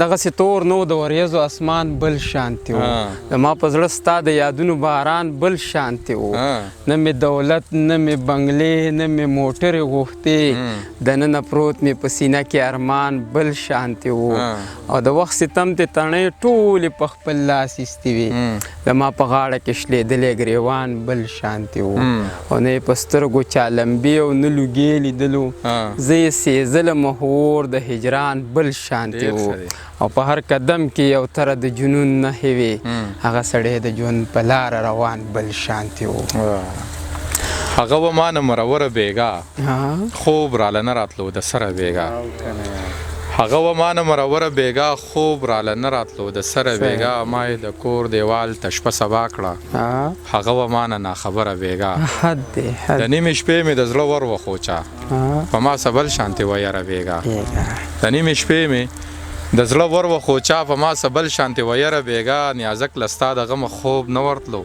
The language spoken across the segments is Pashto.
دغسې تور نو د وریځو اسمان بل شانتي و زما په زړه ستا د یادونو باران بل شانتي و نه مې دولت نه مې بنګلې نه مې موټرې غوښتې دننه پروت مې په سینه کې ارمان بل شانتي و او د وخت ستم ته تڼۍ ټولې په خپل لاس ایستې وې زما په غاړه کې شلېدلی ګریوان بل شانتي و او نه یې په سترګو چا لمبې او نه لوګې لیدلو زه یې سېزلم اور د هجران بل شانتي و او په هر قدم کې یو تره د جنون نښې وې هغه سړی د ژوند په لاره روان بل شانتي و هغه و ما نه مروره بیګا خوب راله نه راتلو د سره بیګا هغه و ما نه مروره بیګا خوب راله نه راتلو د سره بیګا ما یې د کور دیوال ته شپه سبا کړه هغه و ما نه ناخبره بیګا د نیمې شپې مې د زړه ور وخوچا په ما څه بل شانتې وه یاره بیګا د نیمې شپې مې د زړه ور وخوچا په ما څه بل شانتې وه یاره بیګا نیازک له ستا د غمه خوب نه ورتلو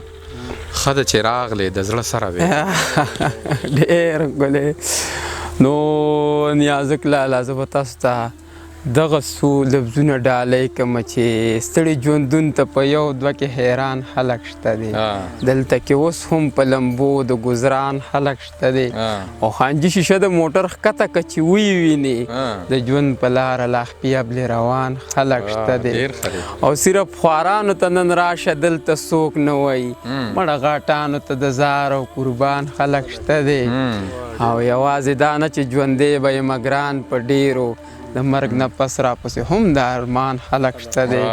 ښه ده چې راغلې د زړه سره بیګا ډېر ښکلی نو نیازک لالا زه به تاسو ته دغه څو لفظونه ډالۍ کړمه چې ستړي ژوندون ته په یو دوه کې حیران خلک شته دي دلته کې اوس هم په لمبو د ګزران خلک شته دي او خانجي شیشه د موټر ښکته که چې ووینې د ژوند په لاره لا خپې ابلې روان خلک شته دي او صرف خوارانو ته نن راشه دلته څوک نه وایي مړه غاټانو ته د زار او قربان خلک شته دي او یوازې دا نه چې ژوندی به یم ګران په ډېرو د مرګ نه پس راپسې هم د ارمان خلک شته دی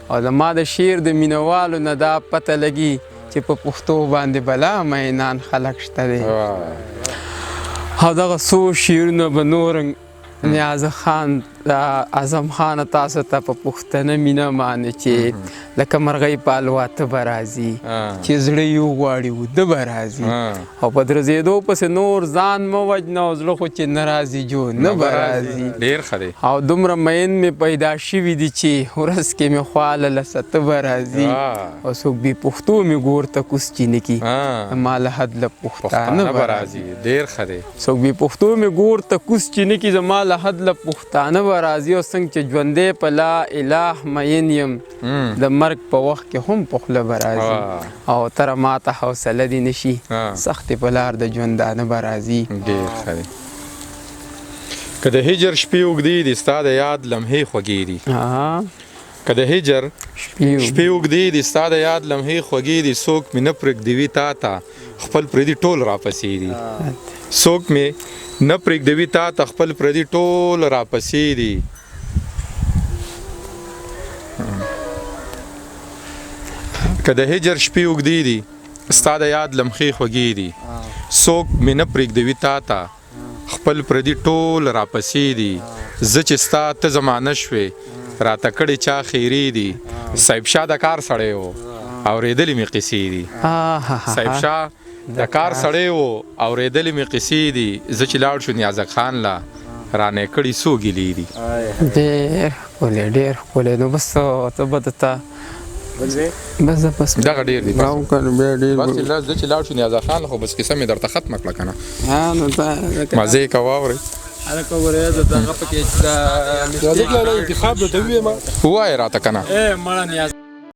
او زما د شعر د مینوالو نه دا پته لګي چې په پښتو باندې بلا مینان خلک شته دی او دغه څو شعرونه به نور نیاز خان اعظم خان تاسو ته په پښتنه مینه باندې چې لکه مرغۍ په الواته به راځي چې زړه یې وغواړي وده به راځي او په درځېدو پسې نور ځان مه وژنه او زړه خو چې نه راځي جو نه به راځي ډېر ښه دی او دومره مین مې پیدا شوي دي چې ورځ کې مې خواله لسه ته به راځي او څوک بې پښتو مې ګور ته کوس چې نه کي ما له حد له پښتانه به راځي ډېر ښه دی څوک بې پښتو مې ګور ته کوس چې نه کي زما له حد له پښتانه به راځي او څنګه چې ژوندی په لا اله مین یم د مرګ په وخت کې هم په خوله به راځي او تره ماته حوصله دې نه شي سختې په لار د ژوندانه به راځي ډېر ښه دی که د هجر شپې اوږدې دي ستا د یاد لمحې خوږې دي که د هجر شپې اوږدې دي ستا د یاد لمحې خوږې دي څوک مې نه پرېږدوي تا ته خپل پردي ټول راپسې دي څوک مې نه پرېږدوي تا ته خپل پردي ټول راپسې دي که د هجر شپې اوږدې دي ستا د یاد لمحې خوږې دي څوک مې نه پرېږدوي تا ته خپل پردي ټول راپسې دي زه چې ستا ته زمانه شوې راته کړې چا خیرې دي صاحب شاه د کار سړی و اورېدلې مې قصې دي صاحب شاه د کار سړی و اورېدلې مې قصې دي زه چې لاړ شو نیازک خان لا رانې کړي څو ګیلې دي ډېر ښکلی ډېر ښکلی نو بس ته به درته بس دغه ډېر دي بس زه چې لاړ شو نیازک خان خو بس کیسه مې درته ختمه کړه که نه مزې یې کوه واورئ هلکه ورېده دغه پکې چې ووایې راته که نه مړه نیاز